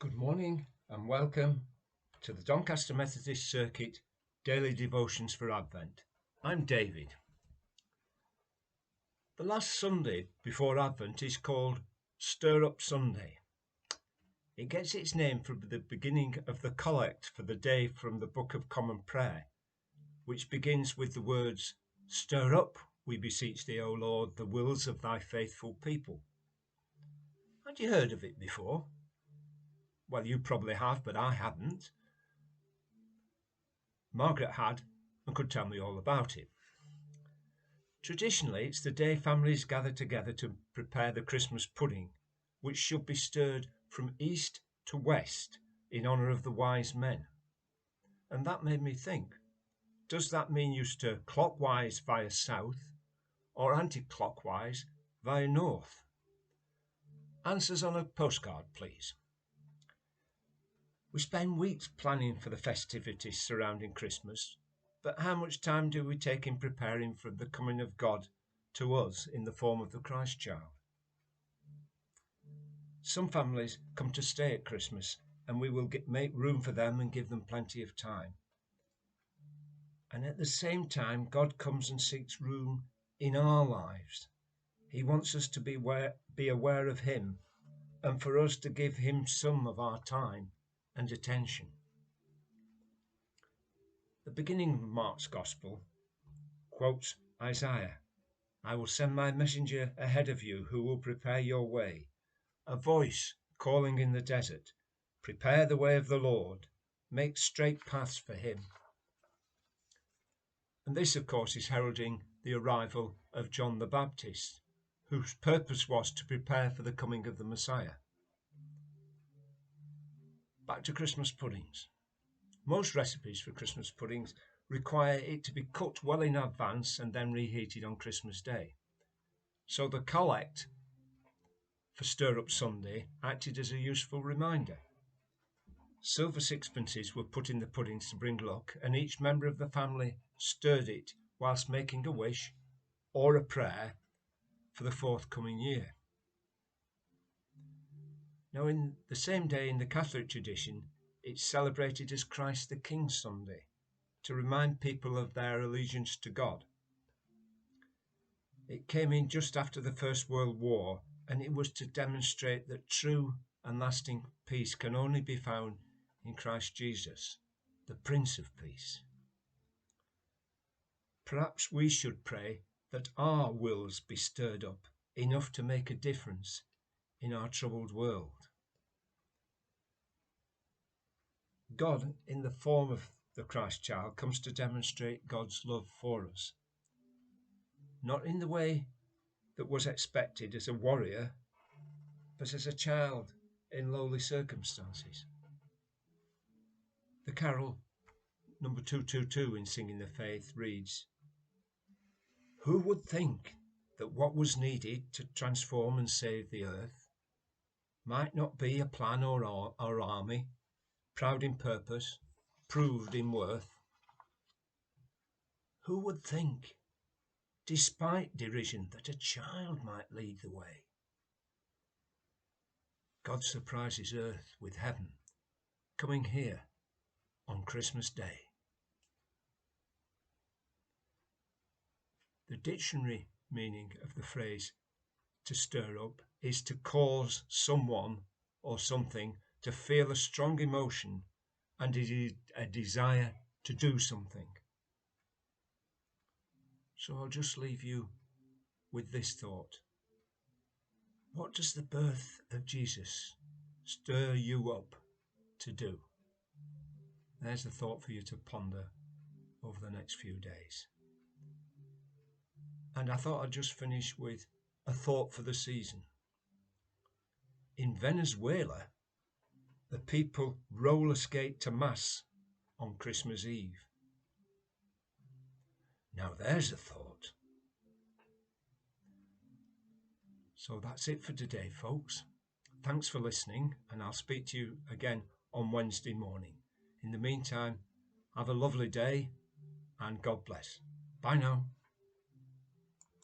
Good morning and welcome to the Doncaster Methodist Circuit Daily Devotions for Advent. I'm David. The last Sunday before Advent is called Stir Up Sunday. It gets its name from the beginning of the collect for the day from the Book of Common Prayer, which begins with the words, "Stir up, we beseech thee, O Lord, the wills of thy faithful people." Had you heard of it before? Well, you probably have, but I hadn't. Margaret had and could tell me all about it. Traditionally, it's the day families gather together to prepare the Christmas pudding, which should be stirred from east to west in honour of the wise men. And that made me think, does that mean you stir clockwise via south or anti-clockwise via north? Answers on a postcard, please. We spend weeks planning for the festivities surrounding Christmas, but how much time do we take in preparing for the coming of God to us in the form of the Christ child? Some families come to stay at Christmas, and we will make room for them and give them plenty of time. And at the same time, God comes and seeks room in our lives. He wants us to be aware of Him and for us to give Him some of our time and attention. The beginning of Mark's Gospel quotes Isaiah, "I will send my messenger ahead of you who will prepare your way. A voice calling in the desert, prepare the way of the Lord, make straight paths for him." And this, of course, is heralding the arrival of John the Baptist, whose purpose was to prepare for the coming of the Messiah. Back to Christmas puddings. Most recipes for Christmas puddings require it to be cooked well in advance and then reheated on Christmas Day. So the collect for Stir Up Sunday acted as a useful reminder. Silver sixpences were put in the puddings to bring luck, and each member of the family stirred it whilst making a wish or a prayer for the forthcoming year. Now, in the same day in the Catholic tradition, it's celebrated as Christ the King Sunday, to remind people of their allegiance to God. It came in just after the First World War, and it was to demonstrate that true and lasting peace can only be found in Christ Jesus, the Prince of Peace. Perhaps we should pray that our wills be stirred up enough to make a difference in our troubled world. God, in the form of the Christ child, comes to demonstrate God's love for us, not in the way that was expected as a warrior, but as a child in lowly circumstances. The carol number 222 in Singing the Faith reads, "Who would think that what was needed to transform and save the earth might not be a plan or army, proud in purpose, proved in worth? Who would think, despite derision, that a child might lead the way? God surprises earth with heaven, coming here on Christmas Day." The dictionary meaning of the phrase "to stir up" is to cause someone or something to feel a strong emotion and a desire to do something. So I'll just leave you with this thought. What does the birth of Jesus stir you up to do? There's a thought for you to ponder over the next few days. And I thought I'd just finish with a thought for the season. In Venezuela, the people roller skate to Mass on Christmas Eve. Now there's a thought. So that's it for today, folks. Thanks for listening, and I'll speak to you again on Wednesday morning. In the meantime, have a lovely day and God bless. Bye now.